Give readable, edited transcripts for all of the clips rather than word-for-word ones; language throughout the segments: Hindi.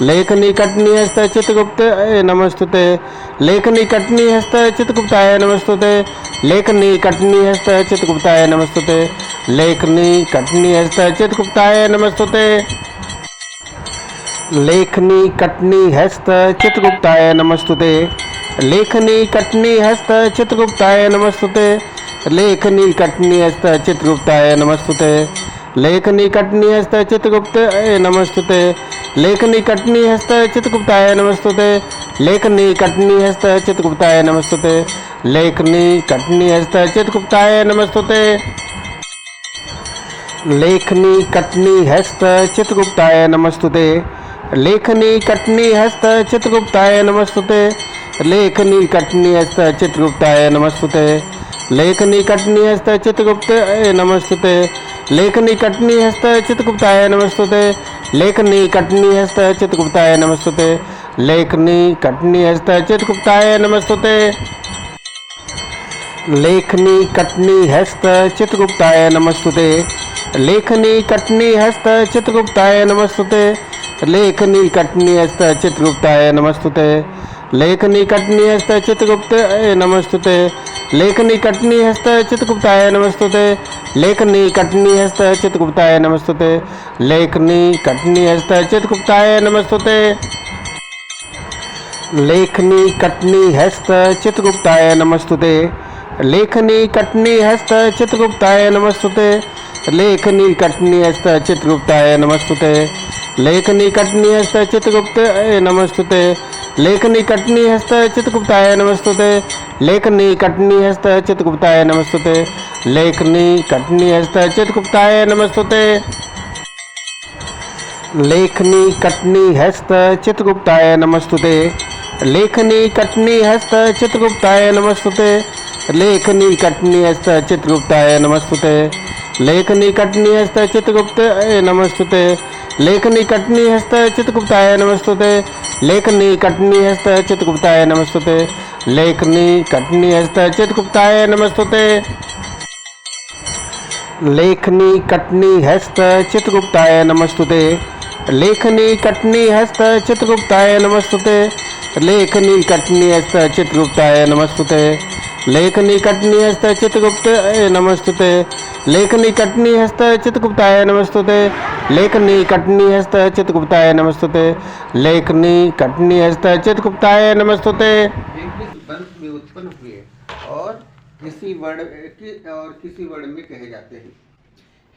लेखनी कटनी हस्त चित्रगुप्त नमस्तुते। लेखनी कटनी हस्त चित्रगुप्ताय नमस्तुते। लेखनी कटनी हस्त चित्रगुप्ताय नमस्तुते। लेखनी कटनी हस्त चित्रगुप्ताय नमस्तुते। लेखनी कटनी हस्त चित्रगुप्ताय नमस्तुते। लेखनी कटनी हस्त चित्रगुप्ताय नमस्तुते। लेखनी कटनी हस्त चित्रगुप्ताय नमस्तुते। लेखनी कटनी हस्त चित्रगुप्त नमस्तुते। लेखनी कटनी हस्त चित्रगुप्ताय नमस्तुते। लेखनी कटनी हस्त चित्रगुप्ताय नमस्तुते। लेखनी कटनी हस्त चित्रगुप्ताय नमस्तुते। लेखनी कटनी हस्त चित्रगुप्ताय नमस्तुते। लेखनी कटनी हस्त चित्रगुप्ताय नमस्तुते। लेखनी कटनी हस्त चित्रगुप्ताय नमस्तुते। लेखनी कटनी हस्त चित्रगुप्त नमस्तुते। लेखनी कटनी हस्त चित्रगुप्ताय नमस्तुते। लेखनी कटनी हस्त चित्रगुप्ताय नमस्तुते। लेखनी कटनी हस्त चित्रगुप्ताय नमस्तुते। लेखनी कटनी हस्त चित्रगुप्ताय नमस्तुते। लेखनी कटनी हस्त चित्रगुप्ताय नमस्तुते। लेखनी कटनी हस्त चित्रगुप्ताय नमस्तुते। लेखनी कटनी हस्त चित्रगुप्त नमस्तुते। लेखनी कटनी हस्त चित्रगुप्ताय नमस्तुते। लेखनी कटनी हस्त चित्रगुप्ताय नमस्तुते। लेखनी कटनी हस्त चित्रगुप्ताय नमस्तुते। लेखनी कटनी हस्त चित्रगुप्ताय नमस्तुते। लेखनी कटनी हस्त चित्रगुप्ताय नमस्तुते। लेखनी कटनी हस्त चित्रगुप्ताय नमस्तुते। लेखनी कटनी हस्त चित्रगुप्त नमस्तुते। लेखनी कटनी हस्त चित्रगुप्ताय नमस्तुते। लेखनी कटनी हस्त चित्रगुप्ताय नमस्तुते। लेखनी कटनी हस्त चित्रगुप्ताय नमस्तुते। लेखनी कटनी हस्त चित्रगुप्ताय नमस्तुते। लेखनी कटनी हस्त चित्रगुप्ताय नमस्तुते। लेखनी कटनी हस्त चित्रगुप्ताय नमस्तुते। लेखनी कटनी हस्त चित्रगुप्त नमस्तुते। लेखनी कटनी हस्त चित्रगुप्ताय नमस्तुते। लेखनी कटनी हस्त चित्रगुप्ताय नमस्तुते। लेखनी कटनी हस्त चित्रगुप्ताय नमस्तुते। लेखनी कटनी हस्त चित्रगुप्ताय नमस्तुते। लेखनी कटनी हस्त चित्रगुप्ताय नमस्तुते। लेखनी कटनी हस्त चित्रगुप्ताय नमस्तुते। लेखनी कटनी हस्त चित्रगुप्त नमस्तुते। लेखनी कटनी हस्त चित्रगुप्ताय नमस्तुते। लेखनी कटनी हस्त चित्रगुप्ताय नमस्तुते। लेखनी कटनी हस्त चित्रगुप्ताय नमस्तुते। वंश में उत्पन्न हुए और किसी वर्ण में कहे जाते हैं।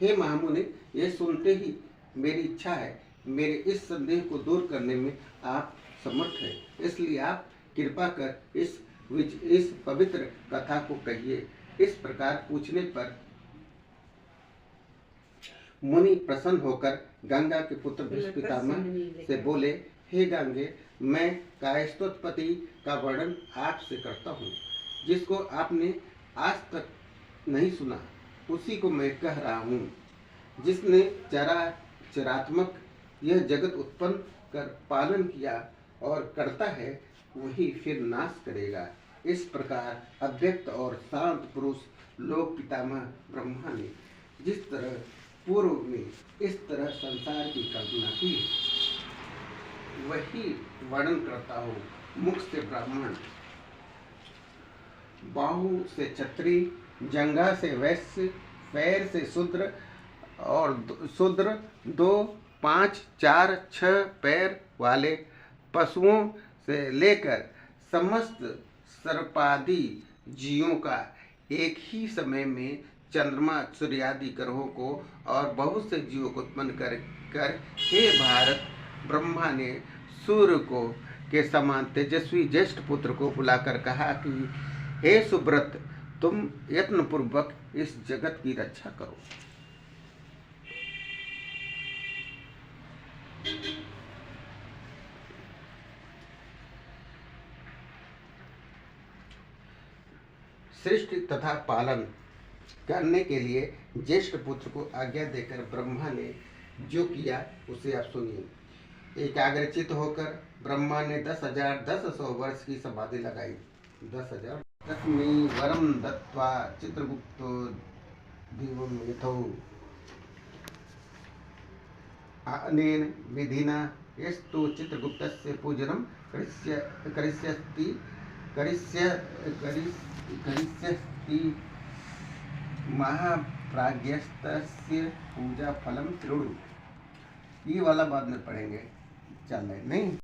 हे महामुनि, ये सुनते ही मेरी इच्छा है, मेरे इस संदेह को दूर करने में आप समर्थ हैं, इसलिए आप कृपा कर इस पवित्र कथा को कहिए। इस प्रकार पूछने पर मुनि प्रसन्न होकर गंगा के पुत्र भीष्म पितामह से बोले, हे गंगे, मैं कायस्थोत्पत्ति का वर्णन आपसे करता हूँ, जिसको आपने आज तक नहीं सुना, उसी को मैं कह रहा हूँ। जिसने चरात्मक यह जगत उत्पन्न कर पालन किया और करता है, वही फिर नाश करेगा। इस प्रकार अव्यक्त और शांत पुरुष लोक पितामह ब्रह्मा ने जिस तरह पूर्व में इस तरह संसार की कल्पना की, वही वर्णन करता हूँ। मुख से ब्राह्मण, बाहु से क्षत्रिय, जंघा से वैश्य, पैर से शूद्र और शूद्र 2, 5, 4, 6 पैर वाले पशुओं से लेकर समस्त सर्पादि जीवों का एक ही समय में चंद्रमा सूर्यादि ग्रहों को और बहुत से जीवों को उत्पन्न कर हे भारत, ब्रह्मा ने सूर्य को के समान तेजस्वी ज्येष्ठ पुत्र को बुलाकर कहा कि हे सुब्रत, तुम यत्नपूर्वक इस जगत की रक्षा करो। सृष्टि तथा पालन करने के लिए ज्येष्ठ पुत्र को आज्ञा देकर ब्रह्मा ने जो किया उसे आप सुनिए। एकाग्रचित होकर ब्रह्मा ने 10,000 वर्ष की समाधि लगाई। 10,000 तस्मै वरम दत्वा चित्रगुप्तो दिवं यथो अनेन विधिना यस्तु चित्रगुप्तस्य पूजनं करिष्यति महाप्राज्ञस्तस्य पूजा फलम त्रिणु। ये वाला बाद में पढ़ेंगे, चल रहे नहीं।